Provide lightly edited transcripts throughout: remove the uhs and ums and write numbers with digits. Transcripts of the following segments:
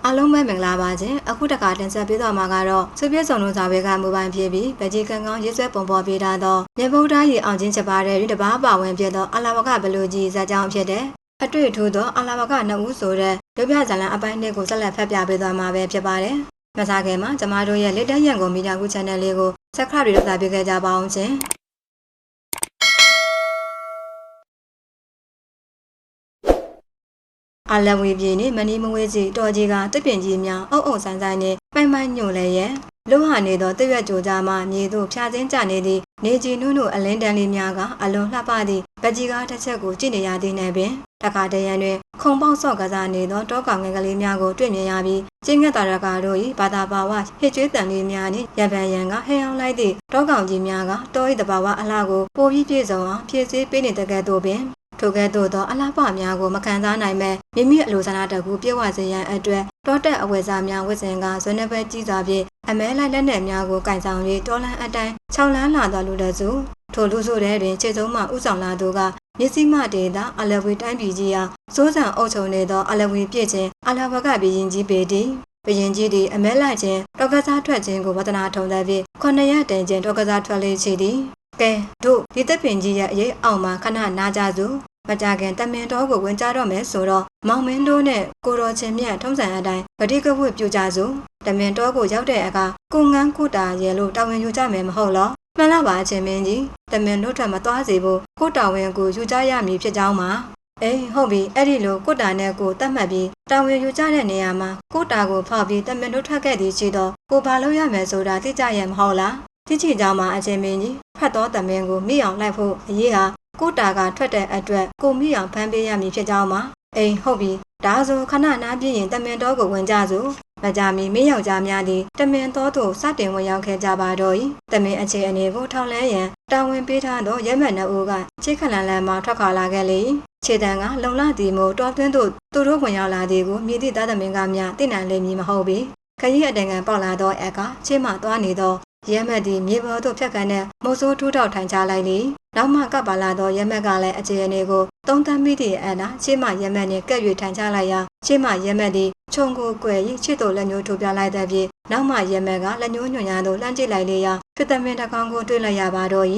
အားလုံးပဲမင်္ဂလာပါရှင်အခုတခါတင်ဆက်ပေးသွားမှာကတော့စုပြည့်စုံလုံးစာပေကမိုဘိုင်းဖြစ်ပြီးဗကြီးကန်ကောင်းရေးဆွဲပုံပေါ်ပေးထားသောမြေဗုဒ္ဓရေအောင်ချင်းချက်ပါတဲ့တပားပါဝင်ဖြစ်သောအလာဝကဘလူကြီးဇာတ်ကြောင်းဖြစ်တဲ့အတွေ့အထူးသောအလာဝကနှစ်ဦးဆိုတဲ့ရုပ်ပြဇာတ်လမ်းအပိုင်းနှစ်ကိုဆက်လက်ဖတ်ပြပေးသွားမှာပဲဖြစ်ပါတယ်မစားခင်မှာကျမတို့ရဲ့လက်တက်ရန်ကုန်မီဒီယာကူ channel လေးကို subscribe လုပ်တာပေးခဲ့ကြပါအောင်ရှင်အလဝီပြည်နေမနီမဝေးစီတော်ကြီးကတစ်ပင်ကြီးများအုပ်အုပ်ဆန်းဆန်းနဲ့ပိုင်ပိုင်ညို့လဲရဲ့လူဟာနေသောတရွက်ကြိုကြမှမြေသို့ဖြားစင်းကြနေသည့်နေကြီးနုနုအလင်းတန်းလေးများကအလွန်လှပသည့်ဗကြီးကားတစ်ချက်ကိုကြည့်နေရသည်နဲ့ပင်တခါတရံတွင်ခုံပေါက်ဆော့ကစားနေသောတောကောင်ငယ်ကလေးများကိုတွေ့မြင်ရပြီးကျင်းငက်တာရကာတို့၏ဘာသာပါဝဟစ်ကျွေးတန်လေးများနှင့်ရံပန်ရံကဟဲအောင်လိုက်သည့်တောကောင်ကြီးများကတော၏တဘာဝအလှကိုပိုပြီးပြည့်စုံအောင်ဖြည့်ဆည်းပေးနေတဲ့ကဲ့သို့ပင်ထိုကဲ့သို့သောအလားပများကိုမခံစားနိုင်မဲ့မိမိအလိုဆန္ဒတကူပြည့်ဝစေရန်အတွက်တောတက်အဝယ်စားများဝစ်စင်ကဇွဲနှပဲကြီးစွာဖြင့်အမဲလိုက်လက်နက်များကိုကင်ဆောင်၍တောလန်းအတိုင်း၆လန်းလာသောလူတစုထိုလူစုတဲ့တွင်ခြေစုံမှဥဆောင်လာသူကမြစည်းမဒေတာအလဝီတိုင်းပြည်ကြီးအားစိုးစံအုပ်ချုပ်နေသောအလဝီပြည့်ချင်းအလဝကဘရင်ကြီးပေသည်ဘရင်ကြီးသည်အမဲလိုက်ခြင်းတောကစားထွက်ခြင်းကိုဝဒနာထုံသဖြင့်9ရက်တန်ခြင်းတောကစားထွက်လေရှိသည်ကဲတို့ဒီတပ်ပင်ကြီးရဲ့အရေးအောင်မှာခဏနာကြစုမကြခင်တမင်တော်ကိုဝင်ကြတော့မယ်ဆိုတော့မောင်မင်းတို့နဲ့ကိုတော်ချင်းမြတ်ထုံးစံအတိုင်းဗတိကဝတ်ပြုကြစုတမင်တော်ကိုရောက်တဲ့အခါကိုငန်းကိုတာရဲလို့တာဝန်ယူကြမယ်မဟုတ်လားမှန်လားပါအချင်းမင်းကြီးတမင်တို့ထက်မသွားစေဖို့ကိုတာဝန်ကိုယူကြရမည်ဖြစ်ကြောင်းပါအေးဟုတ်ပြီအဲ့ဒီလိုကိုတာနဲ့ကိုတတ်မှတ်ပြီးတာဝန်ယူကြတဲ့နေရာမှာကိုတာကိုဖောက်ပြီးတမင်တို့ထွက်ခဲ့သည်ရှိတော့ကိုဘာလို့ရမယ်ဆိုတာသိကြရမဟုတ်လားသိချင်ကြောင်းပါအချင်းမင်းကြီးဖတ်တော်တမင်ကိုမိအောင်လိုက်ဖို့အရေးဟာကိုတာကထွက်တဲ့အတွက်ကိုမိအောင်ဖမ်းပေးရမည်ဖြစ်ကြောင်းပါအိမ်ဟုတ်ပြီဒါဆိုခဏနားပြည့်ရင်တမင်တော်ကိုဝင်ကြစို့မကြမီမင်းယောက်ျားများသည်တမင်တော်သို့စတင်ဝင်ရောက်ခဲ့ကြပါတော့၏တမင်အခြေအနေကိုထောက်လှမ်းရန်တာဝန်ပေးထားသောရဲမှတ်နှုတ်ကချစ်ခလန်လန်မှထွက်ခွာလာခဲ့လေခြေတံကလုံလသည်မို့တော်သွင်းသို့သူတို့ဝင်ရောက်လာသည်ကိုမြည်သည့်သားသမင်ကများသိနိုင်လိမ့်မည်မဟုတ်ပေခရီးအတန်ကန်ပေါက်လာသောအက်ကချေမှသွားနေသောရဲမက်သည်မြေပေါ်သို့ဖြတ်ကန်တဲ့မိုးစိုးထူးထောက်ထိုင်ချလိုက်လေနောက်မှကပ်ပါလာသောရဲမက်ကလည်းအခြေအနေကိုသုံးသပ်မိသည့်အနာချေမှရဲမက်နှင့်ကပ်၍ထိုင်ချလိုက်ရာချေမှရဲမက်သည်ခြုံကိုကွယ်၍ချစ်တို့လက်ညှိုးထိုးပြလိုက်တဲ့ဖြင့်နောက်မှရဲမက်ကလက်ညှိုးညွှန်ရသို့လှမ်းကြည့်လိုက်လေရာဖြစ်သမင်တကောင်ကိုတွေ့လိုက်ရပါတော့၏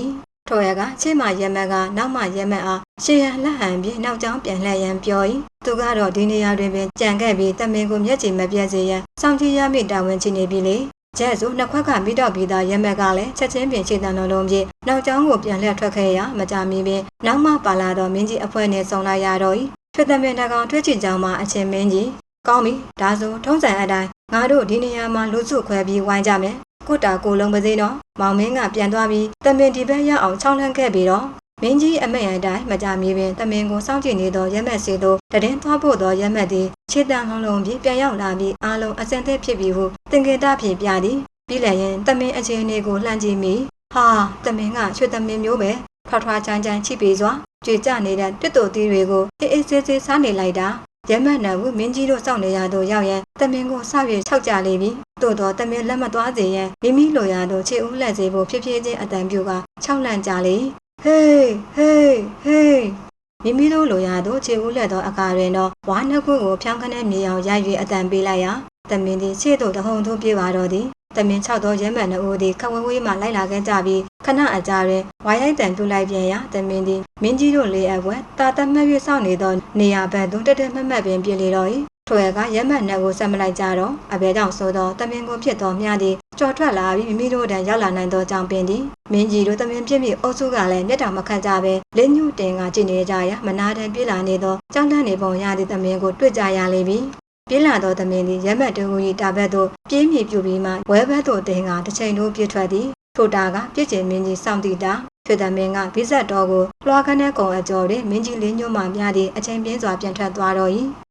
ထိုရကချေမှရဲမက်ကနောက်မှရဲမက်အားရှေ့ဟန်လက်ဟန်ပြီးနောက်ကျောင်းပြန်လှည့်ရန်ပြော၏သူကတော့ဒီနေရာတွင်ပင်ကြံခဲ့ပြီးသမင်ကိုမျက်ခြေမပြတ်စေရန်စောင့်ကြည့်ရမည့်တာဝန်ချနေပြီလေကျဲဆိုနှစ်ခွက်ကမိတော့ပြီးသားရဲမက်ကလည်းချက်ချင်းပင်ခြေတံတော်လုံးပြေနောက်ကျောင်းကိုပြန်လှည့်ထွက်ခဲ့ရမကြမီပင်နောက်မှပါလာတော့မင်းကြီးအဖွဲနဲ့ဆုံလိုက်ရတော့၏ထွေသမင်တကောင်ထွေးချင်ကြောင်းမှာအချင်းမင်းကြီးကောင်းပြီဒါဆိုထုံးစံအတိုင်းငါတို့ဒီနေရာမှာလူစုခွဲပြီးဝိုင်းကြမယ်ကိုတာကိုလုံးပါစေနော်မောင်မင်းကပြန်သွားပြီးတမင်ဒီဘက်ရောက်အောင်ချောင်းလှမ်းခဲ့ပြီးတော့မင်းကြီးအမိန့်အတိုင်းမကြမီပင်တမင်ကိုစောင့်ကြည့်နေသောရဲမက်စီတို့တည်င်းသွားဖို့သောရဲမက်သည်ခြေတံလုံးလုံးပြီးပြန်ရောက်လာပြီးအားလုံးအစင်သက်ဖြစ်ပြီးဟုသင်္ကေတဖြင့်ပြသည်ပြီးလည်းရင်တမင်အခြေအနေကိုလှမ်းကြည့်မိဟာတမင်ကရွှေတမင်မျိုးပဲထွားချမ်းချမ်းချိပေးစွာကြွေကြနေတဲ့တွတ်တူသီးတွေကိုအေးအေးဆေးဆေးစားနေလိုက်တာရဲမက်နံဘူးမင်းကြီးတို့စောင့်နေရသို့ရောက်ရန်တမင်ကိုစ၍၆ကြလေပြီသို့တော့တမင်လက်မသွားစေရန်မိမိလိုရာသို့ခြေဦးလက်စေဖို့ဖြစ်ဖြစ်ချင်းအတန်ပြူက၆လန့်ကြလေဟေးဟေးဟေးမိမိတို့လိုရာသို့ခြေဦးလက်သောအခါတွင်တော့ဝါနှစ်ခုကိုဖြောင်းခနဲ့မြေအောင်ရိုက်၍အတန်ပေးလိုက်ရာတမင်သည်ခြေသို့တဟုန်ထိုးပြေးပါတော့သည်တမင်၆သောရဲမှန်နှုတ်သည်ခဝဲဝေးမှလိုက်လာခဲ့ကြပြီးခဏအကြာတွင်ဝါရိုက်တန်ပြလိုက်ပြန်ရာတမင်သည်မင်းကြီးတို့လေးအဝဲတာတမတ်၍စောင့်နေသောနေရာဘက်သို့တက်တက်မတ်မတ်ပင်ပြေးလေတော့၏ထိုရကရဲမှန်နှုတ်ကိုဆက်မလိုက်ကြတော့အဘဲကြောင့်ဆိုသောတမင်ကိုဖြစ်သောမြသည်ကြော်ထွက်လာပြီးမိမိတို့တန်ရောက်လာနိုင်သောကြောင့်ပင်သည်မင်းကြီးတို့တမင်ပြည့်မိအုပ်စုကလည်းမျက်တောင်မခန့်ကြပဲလက်ညှို့တင်ကကြည့်နေကြရာမနာတန်ပြေးလာနေသောကြောင်းတန်းနေပုံရသည့်တမင်ကိုတွေ့ကြရလေပြီပြေးလာသောသမင်သည်ရဲမက်တူကြီးတာဘက်သို့ပြေးမြပြူပြီးမှဝဲဘက်သို့တင်ကတစ်ချိန်တို့ပြည့်ထွက်သည်ထိုတာကပြည့်ကျင်မင်းကြီးစောင့်တည်တာထွေသမင်ကဗိဇက်တော်ကိုလွှာခနဲ့ကုံအကျော်တွင်မင်းကြီးလင်းညွှန်းမှများသည့်အချိန်ပြင်းစွာပြန်ထွက်သွားတော့၏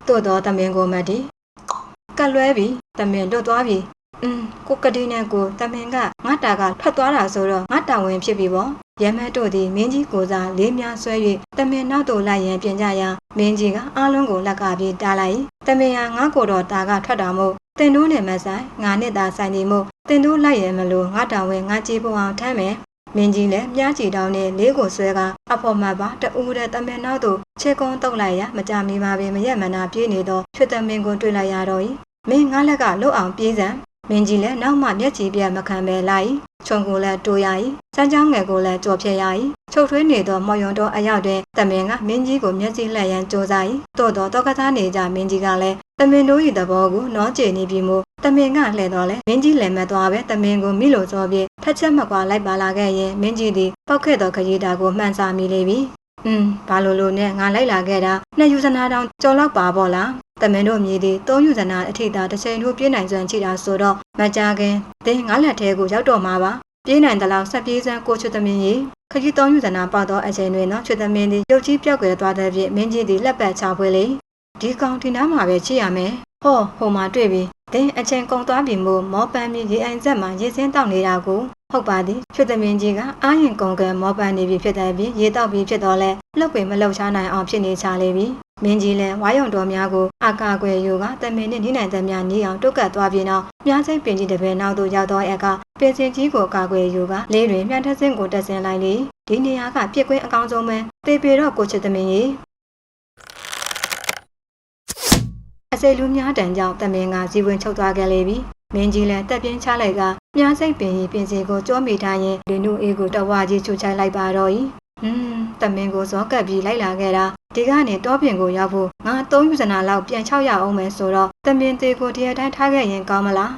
သို့သောသမင်ကိုမတ်သည်ကတ်လွဲပြီးသမင်လွတ်သွားပြီကိုကတိနဲ့ကိုတမင်ကငါတာကထွက်သွားတာဆိုတော့ငါတာဝန်ဖြစ်ပြီပေါ့ရဲမက်တို့သည်မင်းကြီးကိုစားလေးများဆွဲ၍တမင်နောက်သို့လိုက်ရန်ပြင်ကြရာမင်းကြီးကအားလုံးကိုလက်ကပြီးတားလိုက်တမင်ဟာငါကိုတော်တာကထွက်တော်မို့တင်တို့နဲ့မဆိုင်ငါနဲ့သာဆိုင်နေမို့တင်တို့လိုက်ရန်မလို့ငါတာဝန်ငါကြည့်ဖို့အောင်ထမ်းမယ် မင်းကြီးလည်းမြားချီတောင်းနဲ့လေးကိုဆွဲကအဖော်မှပါတူတဲ့တမင်နောက်သို့ခြေကုန်းတုပ်လိုက်ရမကြမီမှာပင်မရက်မနာပြေးနေသောရွှေသမင်ကိုတွေ့လိုက်ရတော့၏မင်းငါလက်ကလှုပ်အောင်ပြေးစံမင်းကြီးလည်းနောက်မှမျက်ကြည်ပြတ်မခံပဲလိုက်ခြုံကိုလည်းတိုးရ၏စမ်းချောင်းငယ်ကိုလည်းကြော်ဖြဲရ၏ချုပ်ထွေးနေသောမော်ယွန်တော်အရောက်တွင်တမင်ကမင်းကြီးကိုမျက်စိလှည့်ရန်ကြိုးစား၏သို့သောတောကသားနေကြမင်းကြီးကလည်းတမင်တို့၏သဘောကိုနောကျေနေပြီမို့တမင်ကလှည့်တော်လဲမင်းကြီးလည်းမသွားပဲတမင်ကိုမိလိုစောပြေထက်ချက်မကွာလိုက်ပါလာခဲ့ရင်မင်းကြီးသည်ပောက်ခဲ့သောခရီးတာကိုမှန်စာမိလေပြီဘာလို့နဲ့ငါလိုက်လာခဲ့တာနှစ်ယူဇနာတောင်ကြော်လောက်ပါပေါ့လားတမင်တို့မြေသည်သုံးယူဇနာအထိတာတစ်ချိန်တို့ပြေးနိုင်စွမ်းချိတာဆိုတော့မကြခင်သင်ငါလက်ထဲကိုရောက်တော့မှာပါပြေးနိုင်သလောက်ဆက်ပြေးစမ်းကိုချွတ်သမင်းကြီးခကြီးသုံးယူဇနာပေါက်သောအချိန်တွင်ချွတ်သမင်းသည်ရုပ်ကြီးပြောက်ကွယ်သွားတဲ့ဖြင့်မင်းကြီးသည်လက်ပတ်ချဖွေလေဒီကောင်ဒီနားမှာပဲချိရမယ်ဟောဟိုမှာတွေ့ပြီသင်အချိန်ကုန်သွားပြီမို့မောပန်းပြီးရေအိုင်ဆက်မှာရေစင်းတောက်နေတာကိုဟုတ်ပါသည်ချွတ်သမင်းကြီးကအာရင်ကုန်ကမောပန်းနေပြီဖြစ်တဲ့ပြီးရေတောက်ပြီးဖြစ်တော့လဲလှုပ်ပင်မလှုပ်ရှားနိုင်အောင်ဖြစ်နေချလေပြီမင်းကြီးလည်းဝါယုံတော်များကိုအာကာကွယ်ယူကတမင်နှင့်နှိနိုင်သမျှနီးအောင်တုတ်ကတ်သွားပြီးနောက်မြားစိတ်ပင်ကြီးတစ်ပင်နောက်သို့ရောက်သောအခါပင်စင်ကြီးကိုကာကွယ်ယူကလေးတွင်မြတ်ထက်စင်းကိုတက်ဆင်းလိုက်လေဒီနေရာကပြစ်ကွင်းအကောင်းဆုံးပဲပေပေတော့ကိုချစ်သမင်းကြီးအစိလူများတန်ကြောင့်တမင်ကဇီဝင်ချုပ်သွားခဲ့လေပြီမင်းကြီးလည်းတက်ပြင်းချလိုက်ကမြားစိတ်ပင်ကြီးပင်စင်ကိုကြောမိထားရင်လူနုအေးကိုတဝါကြီးချူချိုက်လိုက်ပါတော့၏တမင်ကိုဇောကပ်ပြီးလိုက်လာခဲ့တာဒီကနေတောပြင်ကိုရောက်ဖို့ငါ3ယူဇနာလောက်ပြန်6ရအောင်မယ်ဆိုတော့တမင်သေးကိုတရားတိုင်းထားခဲ့ရင်ကောင်းမလာ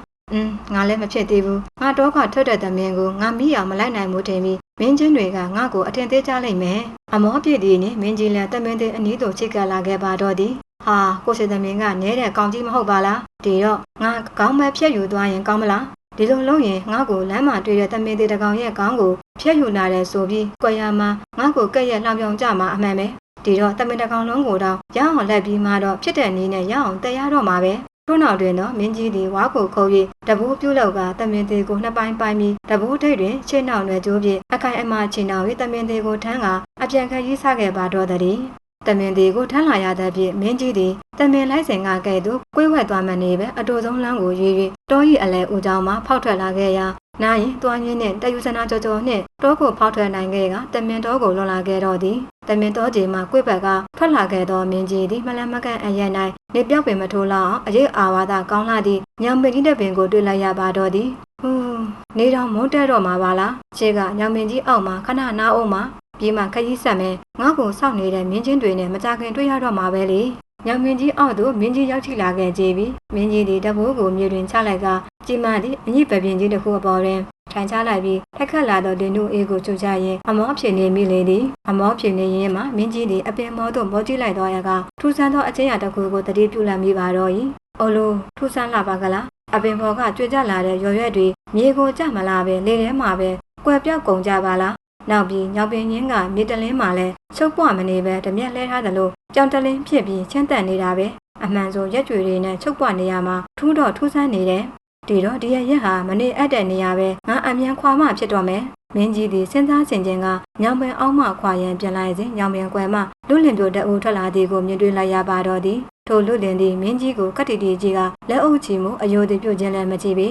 းငါလည်းမဖြစ်သေးဘူးငါတော့ခထွက်တဲ့တမင်ကိုငါမိအောင်မလိုက်နိုင်ဘူးထင်ပြီးမင်းချင်းတွေကငါ့ကိုအထင်သေးကြလိမ့်မယ်အမောပြည့်တည်နေမင်းကြီးလည်းတမင်သေးအနီးသို့ချိတ်ကပ်လာခဲ့ပါတော့သည်ဟာကိုရှိသမင်ကနဲတဲ့ကောင်းကြီးမဟုတ်ပါလားဒီတော့ငါကောင်းမဲ့ဖြတ်ယူသွားရင်ကောင်းမလားဒီလိုလုပ်ရင်ငါ့ကိုလမ်းမှာတွေ့တဲ့တမင်သေးတကောင်ရဲ့ခေါင်းကိုဖြတ်ယူလာတယ်ဆိုပြီးကြွယ်ရမှာငါ့ကိုကဲ့ရဲ့လှောင်ပြောင်ကြမှာအမှန်ပဲဒီတော့တမင်တကောင်လုံးကိုတော့ရအောင်လက်ပြီးမှတော့ဖြစ်တဲ့နည်းနဲ့ရအောင်တရားတော့မှာပဲထို့နောက်တွင်တော့မင်းကြီးသည်ဝါကိုခုပ်၍တပူးပြုတ်လောက်ကတမင်သေးကိုနှစ်ပိုင်းပိုင်းပြီးတပူးထိပ်တွင်ခြေနှောက်နယ်ကျိုးဖြင့်အခိုင်အမာခြေနှောက်၍တမင်သေးကိုထမ်းကအပြန်ခရီးဆခဲ့ပါတော့သည်တမင်သေးကိုထမ်းလာရတဲ့ဖြင့်မင်းကြီးသည်တမင်လိုက်စဉ်ကကဲ့သို့ကွေးဝဲသွားမှနေပဲအတူဆုံးလမ်းကိုရွေး၍တော၏အလဲဦးကြောင်မှဖောက်ထွက်လာခဲ့ရာနာရင်တွားရင်းနှင့်တယူဇနာကြော်ကြော်နှင့်တောကိုဖောက်ထွက်နိုင်ခဲ့ကတမင်တောကိုလွန်လာခဲ့တော့သည်တမင်တောကြီးမှကွေ့ဘက်ကထွက်လာခဲ့သောမင်းကြီးသည်မလန်မကန်အရက်၌နေပြောက်ပင်မထိုးလောက်အောင်အရေးအာဝါဒကောင်းလာသည့်ညောင်ပင်ကြီးတဲ့ပင်ကိုတွေ့လိုက်ရပါတော့သည်နေတော်မုန်းတဲတော့မှာပါလားခြေကညောင်ပင်ကြီးအောက်မှာခဏနားအောင်မှာပြီးမှခကြီးဆက်မယ်ငါ့ကိုစောင့်နေတဲ့မင်းချင်းတွေနဲ့မကြခင်တွေ့ရတော့မှာပဲလေညောင်မင်းကြီးအောက်သို့မင်းကြီးရောက်ထိလာခဲ့ကြပြီမင်းကြီးသည်တဘိုးကိုမြေတွင်ချလိုက်ကကြီးမသည်အညစ်ပပင်ကြီးတစ်ခုအပေါ်တွင်ထိုင်ချလိုက်ပြီးထက်ခတ်လာသောဒင်းတို့အေးကိုချူချရင်အမောဖြစ်နေမိလေသည်အမောဖြစ်နေရင်မှမင်းကြီးသည်အပင်မောသို့မောကြည့်လိုက်သောအခါထူဆန်းသောအချင်းရတစ်ခုကိုတတိပြုလိုက်မိပါတော့၏အိုလိုထူဆန်းလာပါကလားအပင်ပေါ်ကကြွကြလာတဲ့ရွရွက်တွေမြေကိုကြမလာပဲလေထဲမှာပဲကွယ်ပြောက်ကုန်ကြပါလားနောက်ပြီးညောင်ပင်ရင်းကမြေတလင်းမှာလဲချုပ်ပွားမနေပဲတမျက်လဲထားသလိုကြောင်တလင်းဖြစ်ပြီးချမ်းတန်နေတာပဲအမှန်ဆိုရက်ကြွေတွေနဲ့ချုပ်ပွားနေရမှာထူးတော့ထူးဆန်းနေတယ်ဒီတော့ဒီရက်ဟာမနေအပ်တဲ့နေရာပဲငါအမြန်ခွာမှဖြစ်တော့မယ်မင်းကြီးသည်စဉ်းစားဆင်ခြင်ကညောင်ပင်အောက်မှခွာရန်ပြန်လိုက်စဉ်ညောင်ပင်ကွယ်မှလူလင်ပြိုတအူထွက်လာသည်ကိုမြင်တွေ့လိုက်ရပါတော့သည်ထိုလူလင်သည်မင်းကြီးကိုကတ္တိတီကြီးကလက်အုပ်ချီမှုအယိုသည်ပြုတ်ခြင်းလည်းမကြည့်ပ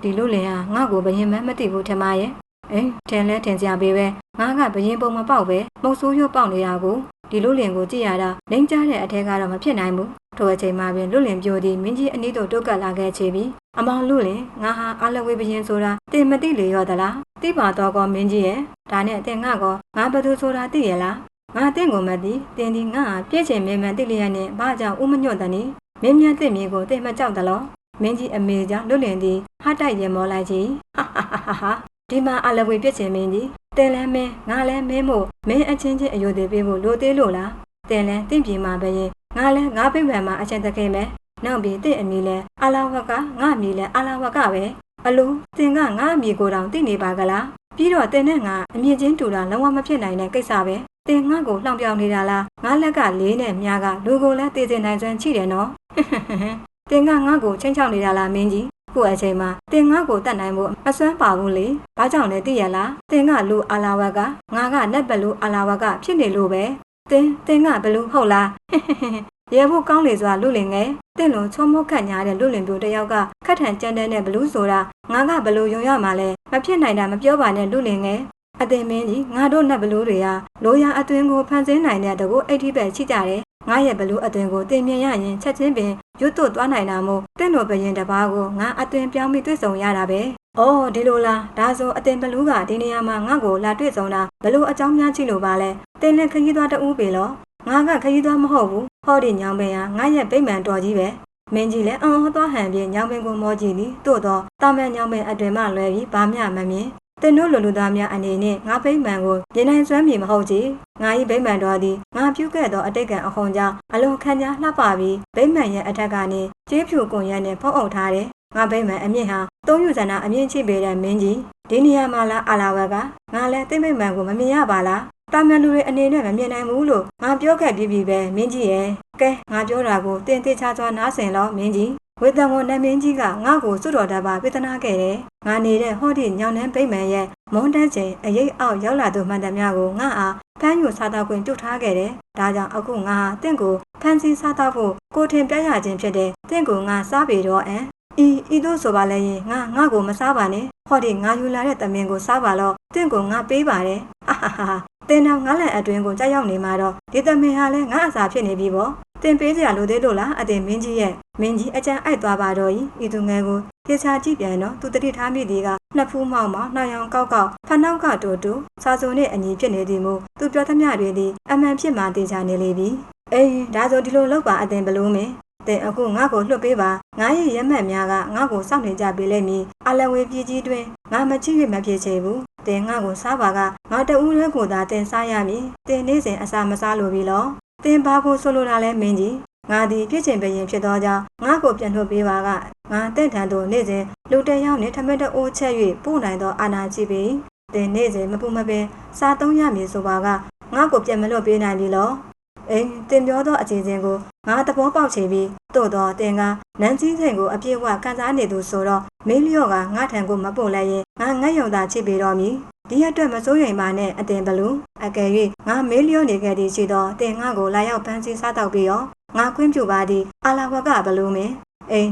ေဒီလူလင်ဟာငါ့ကိုဘယင်မသိဘူးထင်ပါရဲ့ထင်လဲထင်စရာပဲငါကဘယင်ပုံမပေါက်ပဲမုတ်ဆိုးရွပေါက်နေတာကိုဒီလူလင်ကိုကြည့်ရတာလိမ့်ကြတဲ့အထက်ကတော့မဖြစ်နိုင်ဘူးထိုအချိန်မှာပင်လူလင်ပြိုသည်မင်းကြီးအနီးသို့တုတ်ကပ်လာခဲ့ချေပြီးအမောင်လူလင်ငါဟာအလဝေးဘယင်ဆိုတာတင်မသိလေရောသလားသိပါတော့ကောမင်းကြီးရဲ့ဒါနဲ့တင်ငါကောငါဘသူဆိုတာသိရလားငါတင့်ကိုမသိတင်ဒီငါပြည့်ချင်မင်းမသိလျက်နဲ့ဘာကြောင့်ဥမညွတ်တည်းမင်းမြတ်သိမြင်ကိုတင်မကြောက်သလားမင်းကြီးအမေကြောင့်လူလင်သည်ဟာတိုက်ရင်မောလိုက်ကြီးဟာဒီမှာအလဝေပြစ်ချင်မင်းကြီးတင်လဲမင်းငါလဲမင်းမို့မင်းအချင်းချင်းအယုသေးပေးဖို့လိုသေးလို့လားတင်လဲတင့်ပြေမှာပဲရင်ငါလဲငါပြိပံမှာအချင်းတကယ်ပဲနောက်ပြီးတင့်အမီလဲအလာဝကငါအမီလဲအလာဝကပဲအလိုတင်ကငါအမီကိုတောင်သိနေပါကလားပြီးတော့တင်နဲ့ငါအမြင့်ချင်းတူတာလုံးဝမဖြစ်နိုင်တဲ့ကိစ္စပဲတင်ငါ့ကိုလှောင်ပြောင်နေတာလားငါလက်ကလေးနဲ့မြားကလူကိုလဲတည်တင်နိုင်စွမ်းချိတယ်နော်တင်ကငါ့ကိုချင်းချောက်နေတာလားမင်းကြီးခုအချိန်မှာတင်ငါ့ကိုတတ်နိုင်ဖို့အစွမ်းပါဘူးလေဘာကြောင့်လဲသိရလားတင်ကလူအလာဝကငါကနတ်ဘလူအလာဝကဖြစ်နေလို့ပဲတင်ကဘလူဟုတ်လားရဲဖို့ကောင်းလေစွာလူလင်ငယ်တင့်လုံးချုံမုတ်ခတ်ညားတဲ့လူလင်ပြိုတယောက်ကခတ်ထန်ကြမ်းတဲ့ဘလူဆိုတာငါကဘလူယုံရမှာလဲမဖြစ်နိုင်တာမပြောပါနဲ့လူလင်ငယ် အတင်မင်းကြီးငါတို့နတ်ဘလူးတွေကလိုရာအတွင်ကိုဖန်ဆင်းနိုင်တဲ့တကူအိတ်ထိပဲချိကြတယ်ငါရဲ့ဘလူးအတွင်ကိုတင်မြင်ရရင်ချက်ချင်းပင်ရွတ်သွတ်သွားနိုင်တာမို့တင့်တော်ဘရင်တပားကိုငါအတွင်ပြောင်းပြီးတွေ့ဆုံရတာပဲအော်ဒီလိုလားဒါဆိုအတင်ဘလူးကဒီနေရာမှာငါ့ကိုလာတွေ့ဆုံတာဘလို့အကြောင်းများကြည့်လို့ပါလဲတင်နဲ့ခရီးသွားတူးပေလို့ငါကခရီးသွားမဟုတ်ဘူးဟောဒီညောင်ပင်ဟာငါရဲ့ဗိမ္မာန်တော်ကြီးပဲမင်းကြီးလည်းသွားဟန်ပြီးညောင်ပင်ကိုမောကြည့်သည်တို့တော့တာမန်ညောင်ပင်အတွင်မှလွယ်ပြီးဘာမျှမမြင်တင်တို့လူလူသားများအနေနဲ့ငါဗိမ္မာန်ကိုမြင်နိုင်စွမ်းမြင်မဟုတ်ကြငါ၏ဗိမ္မာန်တော်သည်ငါပြုခဲ့သောအတိတ်ကံအခွန်ကြောင့်အလွန်ခံကြားလှပပြီးဗိမ္မာန်ရဲ့အထက်ကနေကျေးဖြူကွန်ရက်နဲ့ဖုံးအုပ်ထားတယ်ငါဗိမ္မာန်အမြင့်ဟာသုံးယူဇာနာအမြင့်ချိပေတဲ့မင်းကြီးဒီနေရာမှာလားအာလာဝက်ကငါလည်းတင်ဗိမ္မာန်ကိုမမြင်ရပါလားတာမန်လူတွေအနေနဲ့မမြင်နိုင်ဘူးလို့ငါပြောခဲ့ပြီးပြီပဲမင်းကြီးရဲ့ကဲငါပြောတာကိုတင်သေးချာချာနားဆင်လို့မင်းကြီးဝေတံဝန်နတ်မင်းကြီးကငါ့ကိုစွတ်တော်တပါပေးသနာခဲ့တယ်ငါနေတဲ့ဟောဒီညောင်နှန်းဗိမ္မာန်ရဲ့မွန်းတန်းချိန်အရေးအောက်ရောက်လာသူမှန်သမျှကိုငါအားဖမ်းယူစားတော့ခွင့်ပြုထားခဲ့တယ်ဒါကြောင့်အခုငါတင့်ကိုဖမ်းဆီးစားတော့ဖို့ကိုထင်ပြရခြင်းဖြစ်တယ်တင့်ကိုငါစားပေတော့ဤတို့ဆိုပါလဲရင်ငါကိုမစားပါနဲ့ဟောဒီငါယူလာတဲ့သမင်ကိုစားပါတော့တင့်ကိုငါပေးပါတယ်ဟာတင်တော်ငါလည်းအတွင်ကိုကြောက်ရောက်နေမှာတော့ဒီသမင်ဟာလည်းငါအစာဖြစ်နေပြီပေါ့တင်ပေးကြရလို့သေးလို့လားအတင်မင်းကြီးရဲ့မင်းကြီးအကြံအိုက်သွားပါတော့ဤသူငယ်ကိုတေချာကြည့်ပြန်တော့သူတတိထားမိသည်ကနှစ်ဖူးမောက်နှောင်ရောင်ကောက်ဖနှောက်ကတူစာစုံနဲ့အညီဖြစ်နေသည်မို့သူပြောသမျှတွေသည်အမှန်ဖြစ်မှတေချာနေလေပြီအေးဒါဆိုဒီလိုလောက်ပါအတင်ဘလို့မင်းတင်အခုငါ့ကိုလွှတ်ပေးပါငါရဲ့ရက်မှတ်များကငါ့ကိုစောင့်နေကြပေးလိမ့်မည်အလဝေပြည်ကြီးတွင်ငါမချစ်၍မဖြစ်ချေဘူးတင်ငါ့ကိုစားပါကငါတဦးလေးကိုသာတင်စားရမည်တင်နေ့စဉ်အစာမစားလိုပြီလောတင်ဘာကိုဆိုလိုတာလဲမင်းကြီးငါသည်ပြည့်ချင်ပရင်ဖြစ်သောကြောင့်ငါ့ကိုပြန်ထုတ်ပေးပါကငါတင့်ထန်သို့နေ့စဉ်လူတယောက်နှင့်ထမင်းတအိုးချက်၍ပို့နိုင်သောအာဏာရှိပေတင်နေ့စဉ်မပူမပင်စားသုံးရမည်ဆိုပါကငါ့ကိုပြန်မလွတ်ပေးနိုင်ပြီလောတင်ပြောသောအစီအစဉ်ကိုငါသဘောပေါက်ချေပြီးသို့တော့တင်ကနန်းကြီးစိန်ကိုအပြည့်အဝကန်စားနေသူဆိုတော့မင်းလျော့ကငါထံကိုမပို့လိုက်ရင်ငါငတ်ရုံသာချိပေးတော့မည်ဒီအတွက်မစိုးရိမ်ပါနဲ့အတင်ဘလူးအကယ်၍ငါမေးလျော့နေခဲ့သည်ရှိသောတင်ငါကိုလာရောက်ဖမ်းဆီးစားတော့ပြီးရောငါခွင့်ပြုပါသည်အာလာဝကဘလူးမင်း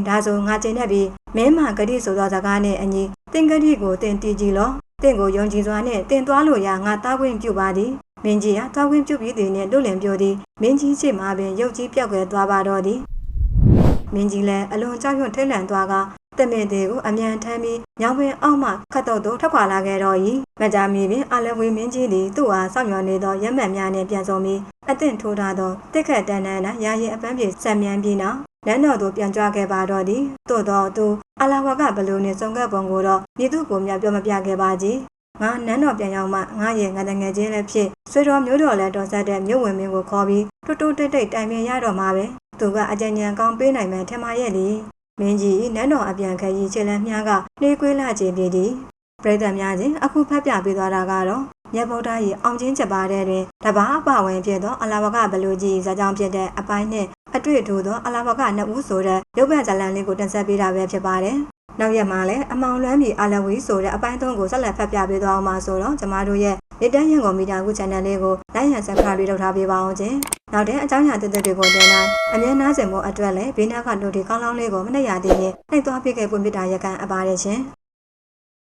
ဒါဆိုငါကျင်တတ်ပြီးမင်းမဂတိဆိုသောစကားနဲ့အညီတင်ဂတိကိုတင်တီးကြည့်လောတင့်ကိုယုံကြည်စွာနဲ့တင်သွားလို့ရငါတားခွင့်ပြုပါသည်မင်းကြီးကတားခွင့်ပြုပြီးသည်နဲ့လွတ်လင်ပြောသည်မင်းကြီးရှိမှပင်ရုပ်ကြီးပြောက်ွယ်သွားပါတော့သည်မင်းကြီးလည်းအလွန်ကြောက်ရွံ့ထိတ်လန့်သွားကတမင်သေးကိုအမြန်ထမ်းပြီးညောင်ပင်အောက်မှခတ်တော့ထွက်ခွာလာခဲ့တော့၏မကြမီပင်အလဝေမင်းကြီးသည်သူ့အားစောင့်မျှော်နေသောရက်မှတ်များနှင့်ပြန်ဆုံပြီးအသင့်ထိုးထားသောတစ်ခတ်တန်းတန်းရာရင်အပန်းပြေဆက်မြန်ပြီးနောက်လမ်းတော်သို့ပြန်ကြွခဲ့ပါတော့သည်သို့တော့သူအလာဝကဘလူးနှင့်စုံကပ်ပုံကိုတော့မြည်သူကိုမြပြောမပြခဲ့ပါကြီးငါနန်းတော်ပြန်ရောက်မှငါရဲ့ငါတငယ်ချင်းလည်းဖြစ်ဆွေတော်မျိုးတော်လည်းတော်ဆက်တဲ့မြို့ဝင်မင်းကိုခေါ်ပြီးတိုးတိုးတိတ်တိတ်တိုင်ပင်ရတော့မှာပဲသူကအကြံဉာဏ်ကောင်းပေးနိုင်မယ်ထင်ပါရဲ့လေမင်းကြီးနန်းတော်အပြန်ခရီးခြေလမ်းမြားကနှေးကွေးလာခြင်းပြည်သည်ပြည်သူများချင်းအခုဖတ်ပြပေးသွားတာကတော့မြတ်ဗုဒ္ဓရဲ့အောင်ချင်းချက်ပါတဲ့တွင်တပါးအပဝင်ဖြစ်သောအလာဝကဘလူးကြီးဇာကြောင့်ဖြစ်တဲ့အပိုင်းနဲ့အတွေ့အထိုးသောအလာဝကနှစ်ဦးဆိုတဲ့ရုပ်ပြန်ဇာတ်လမ်းလေးကိုတင်ဆက်ပေးတာပဲဖြစ်ပါတယ်နောက်ရက်မှာလည်းအမောင်လွမ်းပြည်အာလဝီဆိုတဲ့အပိုင်း3ကိုဆက်လက်ဖတ်ပြပေးသွားအောင်ပါဆိုတော့ကျမတို့ရဲ့လက်တန်းရန်ကုန်မီဒီယာကု channel လေးကို like and subscribe လုပ်ထားပေးပါအောင်ရှင်နောက်တဲ့အကြောင်းအရာသစ်တွေကိုတင်လိုက်အမြဲနားဆင်ဖို့အတွက်လည်းဘေးနားကနိုတီကောင်းကောင်းလေးကိုမနှိပ်ရသေးရင်နှိပ်သွားပေးခဲ့ပွင့်ပြတာရက်ကန်အပ်ပါတယ်ရှင်